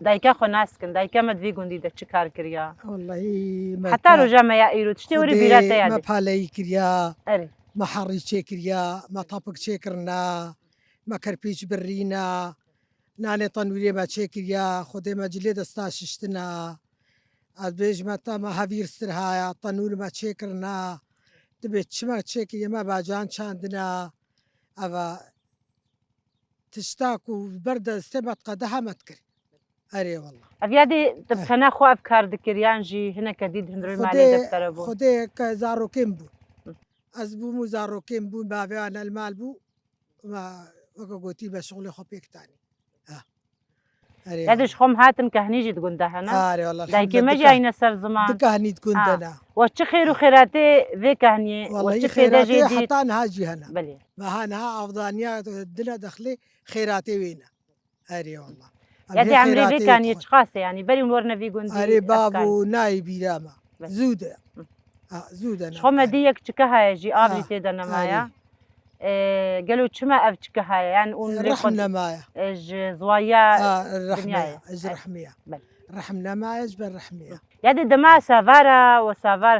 دایکە خۆ ناسکن دایکەمەت وی گوندی دە چ کار کردیا والله حتا ڕۆژە یا ئیرۆ تشتێ وەری بیراتە ما یادێ پالەی کریا ئەرێ ما حەڕی چێ کریا ما تاپک چێکردنا ما کەرپیچ بڕینا نانێ تەنوورێ ما چێ کریا خودێ مەجلێ دەستا ششتنا ئەبێژمە تەمە هەڤیرستر هایە تەنورمە چێکردنا دەبێت چمە چێکی ئێمە باجان چاندنا ئەوە تشتاک و بەردەستێ بەتقەدە هەمەت کرد ئەرێ وەڵڵا ئەڤیادێ دەبخەنا خۆ ئەف کار دکردیانژی هینەکە دیت هەندڕۆی مالێ دەفتەرە بوو خودێ کە زارۆکێم بوو ئەس بووم و زارۆکێم بوو باویان ئەلمال بوو وەکە گوتی بە شغڵی خۆ پێکتانی یادش خۆم هاتم کە هەنیژی گوندە هەنا دایکێ مەژینە سەر زمان دکانیت گوندەنا وە چ خێر و خێراتێ vê کەهنیێ خێراتی حتان هاجی هەنا بەێ مەهانها ئەفدانیا دلە دەخلێ خێراتێ وێنە ئەرێ وەڵڵا یادێ ئەمرێ vêکانیە چ قاسە ینی بەری وەرنەڤی گوندی ئەرێ بابوو نای بیرامە زوودە زوودە خۆمە دی یەک چکە هەیەژی ئاوی تێدە نەمایە گەلو چمە ئەف چکە هەیە یان اون ڕەحم نەمایە زوایە ڕەحمیە ڕەحم نەمایەش بە ڕەحمیە یادێ دەما ساڤارە وە ساڤار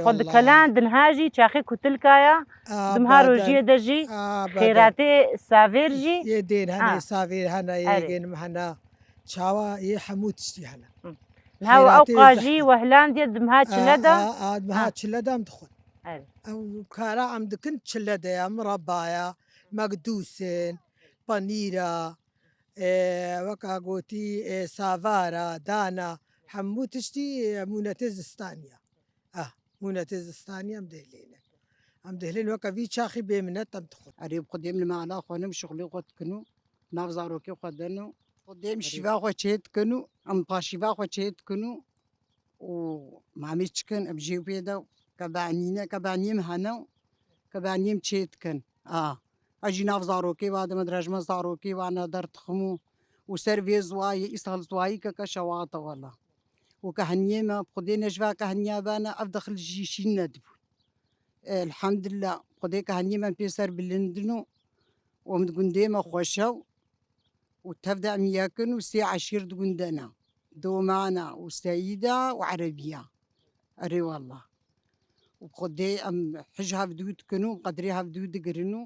خۆ دکەلان دنهاژی چاخی کوتلکایە دمها ڕۆژیە دەژی خێراتێ ساڤێرژی دێن هەنێ ساڤێر هەنا یێگەنم هەنا چاوە یێ هەموو تشتی هەنا ناوە ئەو قاژی وەهلاندێ دمها چلەدا دمها چلەدام دخۆن ئەو کارە ئەم دکن چلە دەیە مڕەبایە مەگدووسێن پەنیرە وەکا گوتی ساڤارە دانا هەموو تشتی مونەتێ زستانیە مونەتێ زستانی ئەم دەهلێنێ ئەم دەهلێن وەکە وی چاخی بێ منەت ئەم دخۆن ئەرێ خودێم لەمانا خۆنم شغلی خۆتکن و ناو زارۆکی خۆدەن و خودێم شیوا خۆ چێتکن و ئەم پاشیوا خۆ چێتکن و مامی چکن ئەبژێ پێدا کە بانینە کە بانیم هەنە و کە بانیم چێتکن ئەژی ناو زارۆکی وا دەمە درەژمە زارۆکی وانە دەرتخم و سەر vê زوایە ئیسال زوایی کەکە شەواتەوەڵە وکە هەنیێمە خودێ نەژوا کە هەنیابانە ئەف دەخل ژیشین نەدبوو الحەمدلله خودێ کە هەنیێمە پێسەر بلندن و وەم گوندێمە خۆشە و تەفدا ئەمیەکن و سێ عەشیر گوندەنە دۆمانە و سەییدا و عەرەبیە ئەرێ وەڵڵا و خودێ ئەم حژ هەڤدوو دکن و قەدرێ هەڤدوو دگرن و